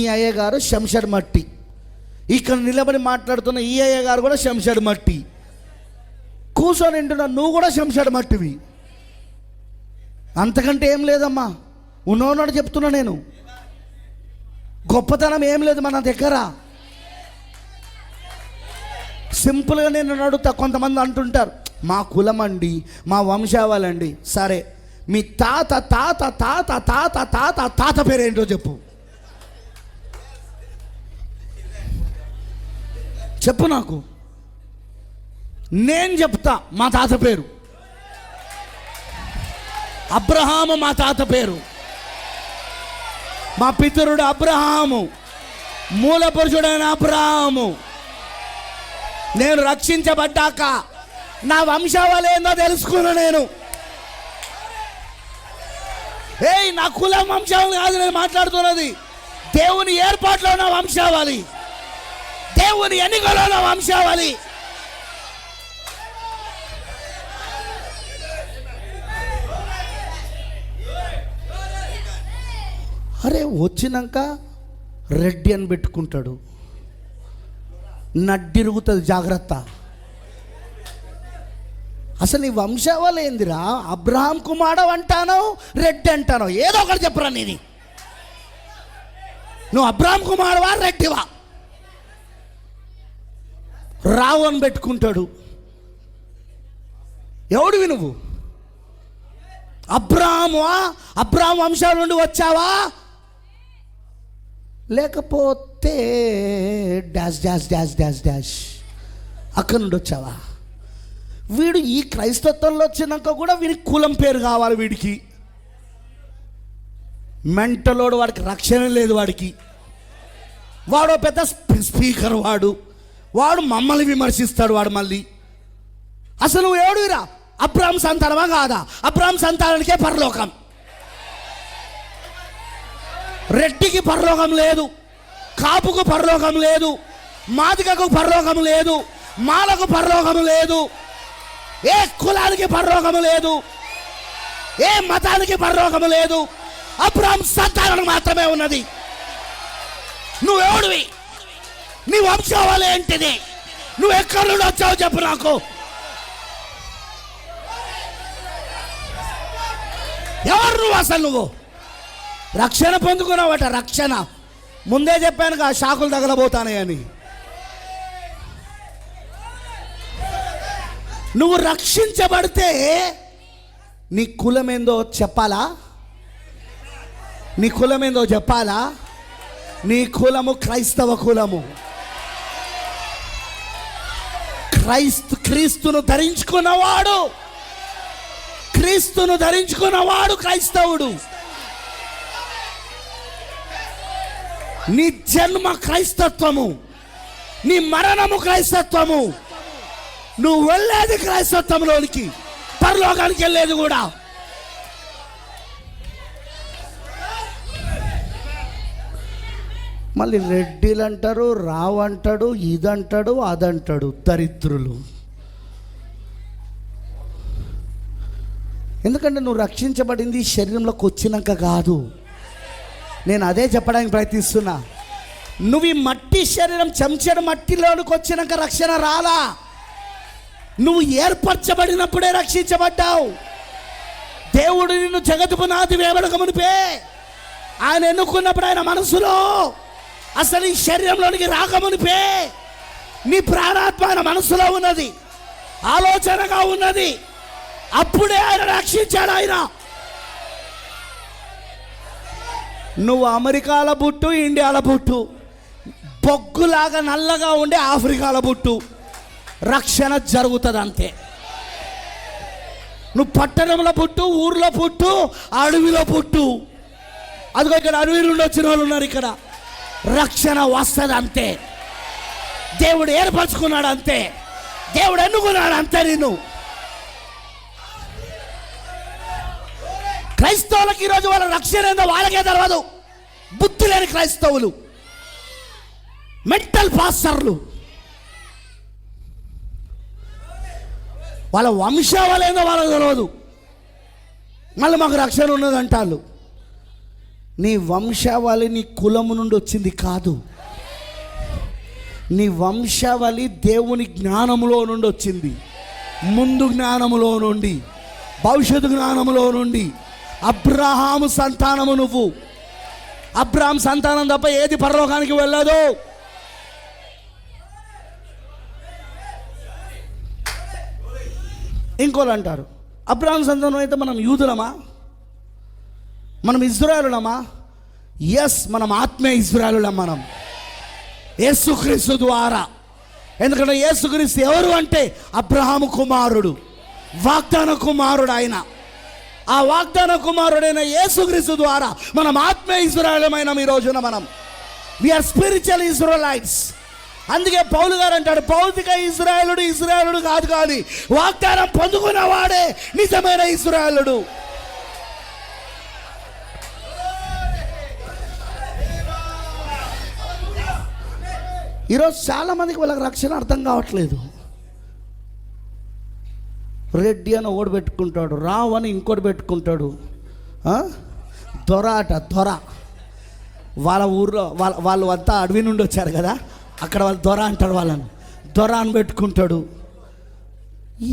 ఈ అయ్య గారు శంషర్ మట్టి, ఇక్కడ నిలబడి మాట్లాడుతున్న ఈ అయ్య గారు కూడా శంషర్ మట్టి, కూర్చొని వింటున్నా నువ్వు కూడా శంషర్ మట్టివి. అంతకంటే ఏం లేదమ్మా, ఉన్నోన్నాడు చెప్తున్నా నేను. గొప్పతనం ఏం లేదు మన దగ్గర. సింపుల్గా నేను అడుగుతా, కొంతమంది అంటుంటారు మా కులం అండి, మా వంశావాలండి. సరే, మీ తాత తాత తాత తాత తాత తాత పేరేంటో చెప్పు. చెప్పు నాకు, నేను చెప్తా. మా తాత పేరు అబ్రహాము, మా తాత పేరు. మా పితరుడు అబ్రహాము, మూల పురుషుడైన అబ్రహాము. నేను రక్షించబడ్డాక నా వంశావళి ఏందో తెలుసుకున్నా నేను. నా కులం వంశావళి కాదు నేను మాట్లాడుతున్నది. దేవుని ఏర్పాట్లో నా వంశావళి, దేవుని ఎన్నికలో నా వంశావళి. అరే వచ్చినాక రెడ్డి అని పెట్టుకుంటాడు, నడ్డిరుగుతుంది, జాగ్రత్త. అసలు నీ వంశావళి ఏందిరా? అబ్రహాం కుమారుడు అంటానో రెడ్డి అంటానో, ఏదో ఒకటి చెప్పరా. నీది నువ్వు అబ్రహాం కుమారువా రెడ్డివా? రావు అని పెట్టుకుంటాడు. ఎవడివి నువ్వు? అబ్రహామువా? అబ్రహాం వంశాల నుండి వచ్చావా? లేకపోతే dash dash dash dash dash అక్కడి నుండి వచ్చావా? వీడు ఈ క్రైస్తత్వంలో వచ్చినాక కూడా వీడికి కులం పేరు కావాలి. వీడికి మెంటలోడు, వాడికి రక్షణ లేదు. వాడు పెద్ద స్పీకర్, వాడు మమ్మల్ని విమర్శిస్తాడు. వాడు మళ్ళీ అసలు నువ్వు ఎవడురా? అబ్రహాం సంతానమా కాదా? అబ్రహాం సంతానానికే పరలోకం. రెడ్డికి పరలోకం లేదు, కాపుకు పరలోకం లేదు, మాదిగకు పరలోకం లేదు, మాలకు పరలోకం లేదు, ఏ కులానికి పరలోకం లేదు, ఏ మతానికి పరలోకం లేదు. అబ్రహాం సంతానం మాత్రమే ఉన్నది. నువ్వెవడివి? నీ వంశావళి ఏంటిది? నువ్వు ఎక్కడి నుండి వచ్చావు చెప్పు నాకు. ఎవరు నువ్వు? అసలు నువ్వు రక్షణ పొందుకున్నావట. రక్షణ ముందే చెప్పాను కదా, షాకులు తగలబోతానని. నువ్వు రక్షించబడితే నీ కులమేందో చెప్పాలా? నీ కులమేందో చెప్పాలా? నీ కులము క్రైస్తవ కులము. క్రీస్తును ధరించుకున్నవాడు, క్రీస్తును ధరించుకున్నవాడు క్రైస్తవుడు. నీ జన్మ క్రైస్తత్వము, నీ మరణము క్రైస్తత్వము. నువ్వు వెళ్ళేది క్రైస్తత్వంలోనికి, పరలోకానికి వెళ్ళేది కూడా. మళ్ళీ రెడ్డిలు అంటారు, రావు అంటాడు, ఇదంటాడు, అదంటాడు. దరిద్రులు. ఎందుకంటే నువ్వు రక్షించబడింది శరీరంలోకి వచ్చినాక కాదు. నేను అదే చెప్పడానికి ప్రయత్నిస్తున్నా. నువ్వు ఈ మట్టి శరీరం, చెంచడు మట్టిలోనికి వచ్చినాక రక్షణ రాలా. నువ్వు ఏర్పరచబడినప్పుడే రక్షించబడ్డావు. దేవుడు నిన్ను జగత్తు పునాది వేయబడక మునిపే ఆయన ఎన్నుకున్నప్పుడు, ఆయన మనసులో అసలు ఈ శరీరంలోనికి రాకమునిపే నీ ప్రాణాత్మ ఆయన మనసులో ఉన్నది, ఆలోచనగా ఉన్నది. అప్పుడే ఆయన రక్షించాడు. ఆయన నువ్వు అమెరికాల బుట్టు, ఇండియాల బుట్టు, బొగ్గులాగా నల్లగా ఉండే ఆఫ్రికాల బుట్టు, రక్షణ జరుగుతుంది అంతే. నువ్వు పట్టణంలో పుట్టు, ఊర్లో పుట్టు, అడవిలో పుట్టు. అదిగో ఇక్కడ అడవి నుండి వచ్చిన వాళ్ళు ఉన్నారు. ఇక్కడ రక్షణ వస్తుంది అంతే. దేవుడు ఏర్పరచుకున్నాడు అంతే, దేవుడు ఎన్నుకున్నాడు అంతే. నేను క్రైస్తవులకు ఈరోజు వాళ్ళ రక్షణ ఏందో వాళ్ళకే తెలియదు. బుద్ధి లేని క్రైస్తవులు, మెంటల్ పాస్టర్లు, వాళ్ళ వంశావళి ఏందో వాళ్ళకి తెలియదు. మళ్ళీ మాకు రక్షణ ఉన్నదంటారు. నీ వంశావళి నీ కులము నుండి వచ్చింది కాదు. నీ వంశావళి దేవుని జ్ఞానములో నుండి వచ్చింది. ముందు జ్ఞానములో నుండి, భవిష్యత్తు జ్ఞానములో నుండి. అబ్రహాము సంతానము నువ్వు. అబ్రహాం సంతానం తప్ప ఏది పరలోకానికి వెళ్ళదు. ఇంకోళ్ళు అంటారు, అబ్రహాం సంతానం అయితే మనం యూదులమా, మనం ఇజ్రాయేలులమా? ఎస్, మనం ఆత్మీయ ఇజ్రాయేలులం. మనం యేసుక్రీస్తు ద్వారా. ఎందుకంటే యేసుక్రీస్తు ఎవరు అంటే అబ్రహాము కుమారుడు, వాగ్దాన కుమారుడు. ఆయన ఆ వాగ్దాన కుమారుడైన యేసుక్రీస్తు ద్వారా మనం ఆత్మీయ ఇజ్రాయేలమైన ఈ రోజున మనం వీఆర్ స్పిరిచువల్ ఇజ్రాయెలైట్స్. అందుకే పౌలు గారు అంటాడు, భౌతిక ఇజ్రాయేలుడు కాదు, కానీ వాగ్దానం పొందుకున్నవాడే నిజమైన ఇజ్రాయేలుడు. ఈరోజు చాలామందికి వాళ్ళకి రక్షణ అర్థం కావట్లేదు. రెడ్డి అని ఒకటి పెట్టుకుంటాడు, రావు అని ఇంకోటి పెట్టుకుంటాడు. దొర అట, దొర. వాళ్ళ ఊర్లో వాళ్ళు అంతా అడవి నుండి వచ్చారు కదా, అక్కడ వాళ్ళు దొర అంటారు. వాళ్ళని దొర అని పెట్టుకుంటాడు.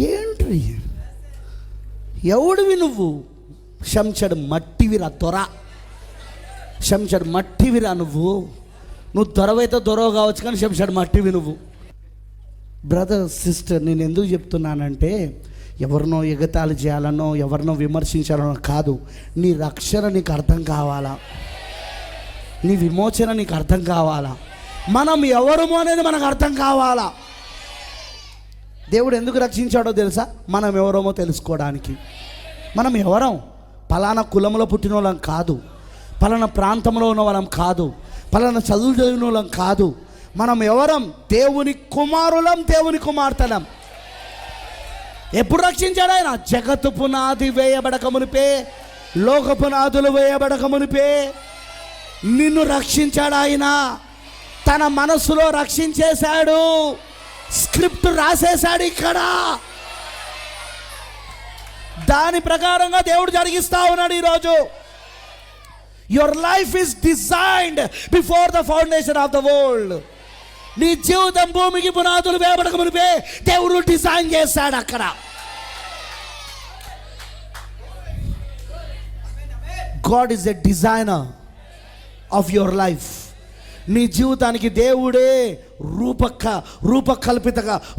ఏంటి ఎవడివి నువ్వు? శంషడు మట్టివిరా దొర, శంషడు మట్టివిరా నువ్వు దొరవైతే దొరవ కావచ్చు, కానీ శంషడు మట్టివి నువ్వు. బ్రదర్ సిస్టర్, నేను ఎందుకు చెప్తున్నానంటే ఎవరినో ఎగతాళి చేయాలనో ఎవరినో విమర్శించాలనో కాదు. నీ రక్షణ నీకు అర్థం కావాలా, నీ విమోచన నీకు అర్థం కావాలా, మనం ఎవరమో అనేది మనకు అర్థం కావాలా. దేవుడు ఎందుకు రక్షించాడో తెలుసా? మనం ఎవరమో తెలుసుకోవడానికి. మనం ఎవరం? పలానా కులంలో పుట్టిన వాళ్ళం కాదు, పలానా ప్రాంతంలో ఉన్న వాళ్ళం కాదు, పలానా చదువులు చదివిన వాళ్ళం కాదు. మనం ఎవరం? దేవుని కుమారులం, దేవుని కుమార్తెలం. ఎప్పుడు రక్షించాడు ఆయన? జగత్తు పునాది వేయబడక మునిపే, లోక పునాదులు వేయబడక మునిపే నిన్ను రక్షించాడు ఆయన. తన మనసులో రక్షించేశాడు, స్క్రిప్ట్ రాసేశాడు ఇక్కడ. దాని ప్రకారంగా దేవుడు జరిగిస్తా ఉన్నాడు ఈరోజు. Your life is designed before the foundation of the world. నీ జీవితం భూమికి పునాదులు వేయబడక మునిపే దేవుడు డిజైన్ చేశాడు అక్కడ. God is a designer of your life. నీ జీవితానికి దేవుడే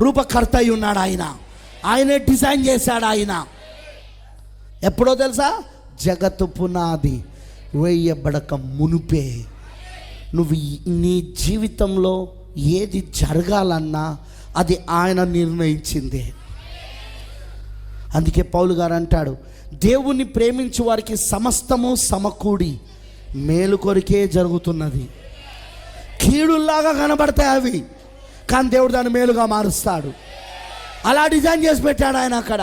రూపకర్త అయి ఉన్నాడు. ఆయనే డిజైన్ చేశాడు. ఆయన ఎప్పుడో తెలుసా? జగత్తు పునాది వేయబడక మునిపే. నువ్వు నీ జీవితంలో ఏది జరగాలన్నా అది ఆయన నిర్ణయించిందే. అందుకే పౌలు గారు అంటాడు, దేవుణ్ణి ప్రేమించు వారికి సమస్తము సమకూడి మేలు కొరికే జరుగుతున్నది. కీడుల్లాగా కనబడతాయి అవి, కానీ దేవుడు దాన్ని మేలుగా మారుస్తాడు. అలా డిజైన్ చేసి పెట్టాడు ఆయన అక్కడ.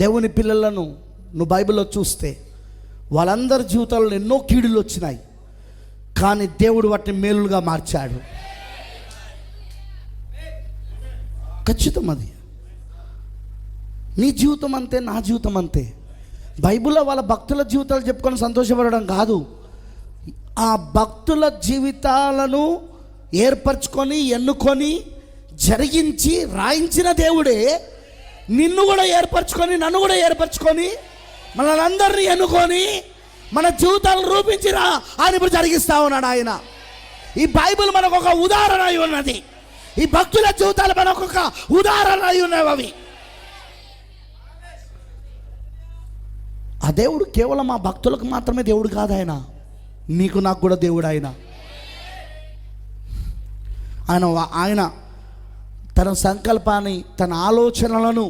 దేవుని పిల్లలను నువ్వు బైబిల్లో చూస్తే వాళ్ళందరి జీవితాల్లో ఎన్నో కీడులు వచ్చినాయి, కానీ దేవుడు వాటిని మేలుగా మార్చాడు. ఖచ్చితం అది. నీ జీవితం అంతే, నా జీవితం అంతే. బైబిల్లో వాళ్ళ భక్తుల జీవితాలు చెప్పుకొని సంతోషపడడం కాదు, ఆ భక్తుల జీవితాలను ఏర్పరచుకొని ఎన్నుకొని జరిగించి రాయించిన దేవుడే నిన్ను కూడా ఏర్పరచుకొని నన్ను కూడా ఏర్పరచుకొని మనందరినీ ఎన్నుకొని మన జీవితాలను రూపించిరా అని ఇప్పుడు జరిగిస్తా ఉన్నాడు ఆయన. ఈ బైబిల్ మనకు ఒక ఉదాహరణ అయి ఉన్నది. ఈ భక్తుల జీవితాలు మనకు ఒక ఉదాహరణ అయి ఉన్నవి. అవి ఆ దేవుడు కేవలం ఆ భక్తులకు మాత్రమే దేవుడు కాదు, ఆయన నీకు నాకు కూడా దేవుడు. ఆయన తన సంకల్పాన్ని, తన ఆలోచనలను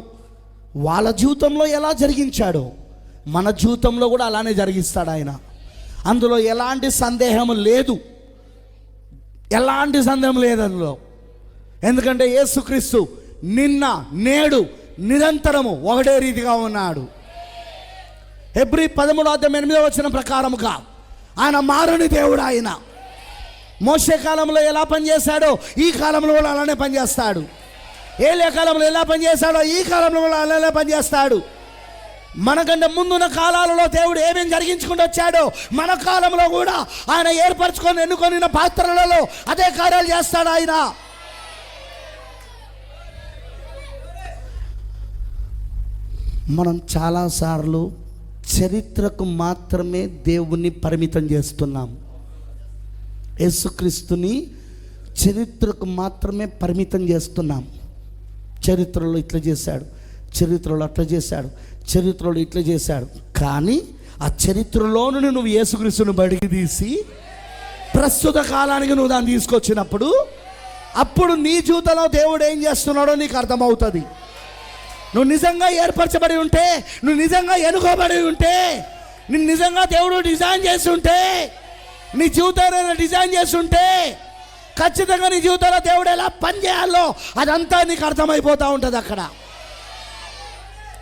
వాళ్ళ జీవితంలో ఎలా జరిగించాడో మన జీవితంలో కూడా అలానే జరిగిస్తాడు ఆయన. అందులో ఎలాంటి సందేహం లేదు, ఎలాంటి సందేహం లేదు అందులో. ఎందుకంటే యేసుక్రీస్తు నిన్న నేడు నిరంతరము ఒకటే రీతిగా ఉన్నాడు. హెబ్రీ 13:8 ప్రకారముగా ఆయన మారని దేవుడు. ఆయన మోషే కాలంలో ఎలా పనిచేశాడో ఈ కాలంలో కూడా అలానే పనిచేస్తాడు. ఏలియా కాలంలో ఎలా పనిచేశాడో ఈ కాలంలో కూడా అలానే పనిచేస్తాడు. మనకంటే ముందున్న కాలాలలో దేవుడు ఏమేమి జరిగించుకుంటూ వచ్చాడో మన కాలంలో కూడా ఆయన ఏర్పరచుకొని ఎన్నుకొనిన పాత్రలలో అదే కార్యాలు చేస్తాడు ఆయన. మనం చాలాసార్లు చరిత్రకు మాత్రమే దేవుణ్ణి పరిమితం చేస్తున్నాం. యేసుక్రీస్తుని చరిత్రకు మాత్రమే పరిమితం చేస్తున్నాం. చరిత్రలో ఇట్లా చేశాడు, చరిత్రలో అట్లా చేశాడు, చరిత్రలో ఇట్లా చేశాడు. కానీ ఆ చరిత్రలోను నువ్వు యేసుక్రీస్తుని బడికి తీసి ప్రస్తుత కాలానికి నువ్వు దాన్ని తీసుకొచ్చినప్పుడు అప్పుడు నీ జీవితంలో దేవుడు ఏం చేస్తున్నాడో నీకు అర్థమవుతుంది. నువ్వు నిజంగా ఏర్పరచబడి ఉంటే, నువ్వు నిజంగా ఎన్నుకోబడి ఉంటే, నిన్ను నిజంగా దేవుడు డిజైన్ చేసి ఉంటే, నీ జీవితాన్ని డిజైన్ చేసి ఉంటే ఖచ్చితంగా నీ జీవితంలో దేవుడు ఎలా పని చేయాలో అదంతా నీకు అర్థమైపోతూ ఉంటుంది అక్కడ.